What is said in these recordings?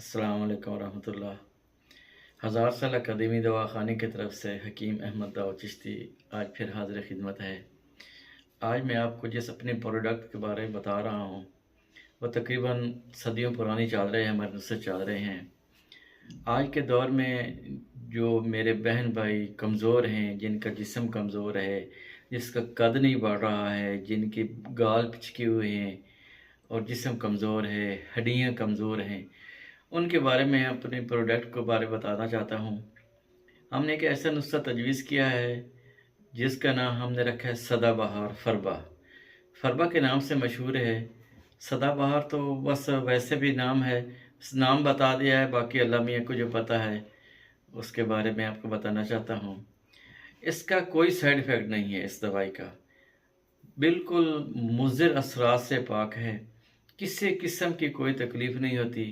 अस्सलाम वालेकुम रहमतुल्लाह। हज़ार साल कदीमी दवाख़ाने की तरफ से हकीम अहमद दाऊद चिश्ती आज फिर हाज़िर खिदमत है। आज मैं आपको जिस अपने प्रोडक्ट के बारे में बता रहा हूँ वो तकरीबन सदियों पुरानी चादरें हमारे नुस्खे चादरें हैं। आज के दौर में जो मेरे बहन भाई कमज़ोर हैं, जिनका जिस्म कमज़ोर है, जिसका कद नहीं बढ़ रहा है, जिनके गाल पिचके हुए हैं और जिस्म कमज़ोर है, हड्डियाँ कमज़ोर हैं, उनके बारे में अपने प्रोडक्ट के बारे में बताना चाहता हूँ। हमने एक ऐसा नुस्खा तजवीज़ किया है जिसका नाम हमने रखा है सदाबहार फरबा। फरबा के नाम से मशहूर है। सदाबहार तो बस वैसे भी नाम है, नाम बता दिया है, बाकी अल्लाह मियाँ को जो पता है उसके बारे में आपको बताना चाहता हूँ। इसका कोई साइड इफ़ेक्ट नहीं है। इस दवाई का बिल्कुल मुज़िर असरात से पाक है। किसी किस्म की कोई तकलीफ़ नहीं होती।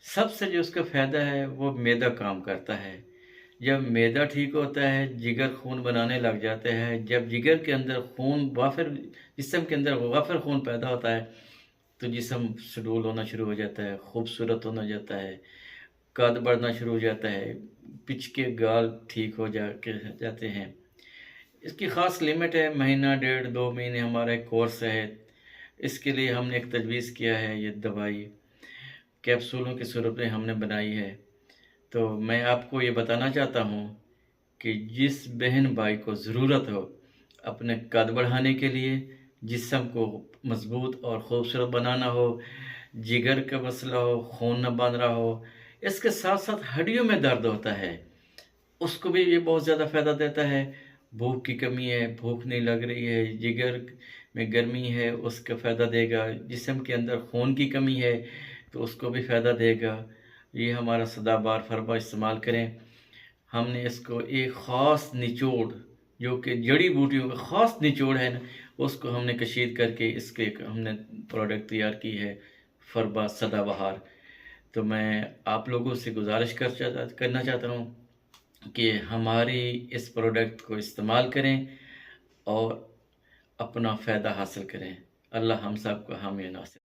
सबसे जो उसका फ़ायदा है वो मैदा काम करता है। जब मैदा ठीक होता है, जिगर खून बनाने लग जाते हैं। जब जिगर के अंदर खून वाफिर जिस्म के अंदर वाफिर खून पैदा होता है तो जिस्म सुडौल होना शुरू हो जाता है, खूबसूरत होना जाता है, कद बढ़ना शुरू हो जाता है, पिच के गाल ठीक हो जाते हैं। इसकी ख़ास लिमिट है, महीना डेढ़ 2 महीने हमारा एक कोर्स है। इसके लिए हमने एक तजवीज़ किया है। ये दवाई कैप्सूलों की सूरत में हमने बनाई है। तो मैं आपको ये बताना चाहता हूँ कि जिस बहन भाई को ज़रूरत हो अपने कद बढ़ाने के लिए, जिस्म को मज़बूत और ख़ूबसूरत बनाना हो, जिगर का मसला हो, खून न बन रहा हो, इसके साथ-साथ हड्डियों में दर्द होता है, उसको भी ये बहुत ज़्यादा फ़ायदा देता है। भूख की कमी है, भूख नहीं लग रही है, जिगर में गर्मी है, उसका फ़ायदा देगा। जिस्म के अंदर खून की कमी है तो उसको भी फ़ायदा देगा। ये हमारा सदाबहार फरबा इस्तेमाल करें। हमने इसको एक ख़ास निचोड़, जो कि जड़ी बूटियों का ख़ास निचोड़ है ना, उसको हमने कशीद करके इसके एक हमने प्रोडक्ट तैयार की है, फरबा सदाबहार। तो मैं आप लोगों से गुज़ारिश करना चाहता हूँ कि हमारी इस प्रोडक्ट को इस्तेमाल करें और अपना फ़ायदा हासिल करें। अल्लाह हम सब को हामी नासिर।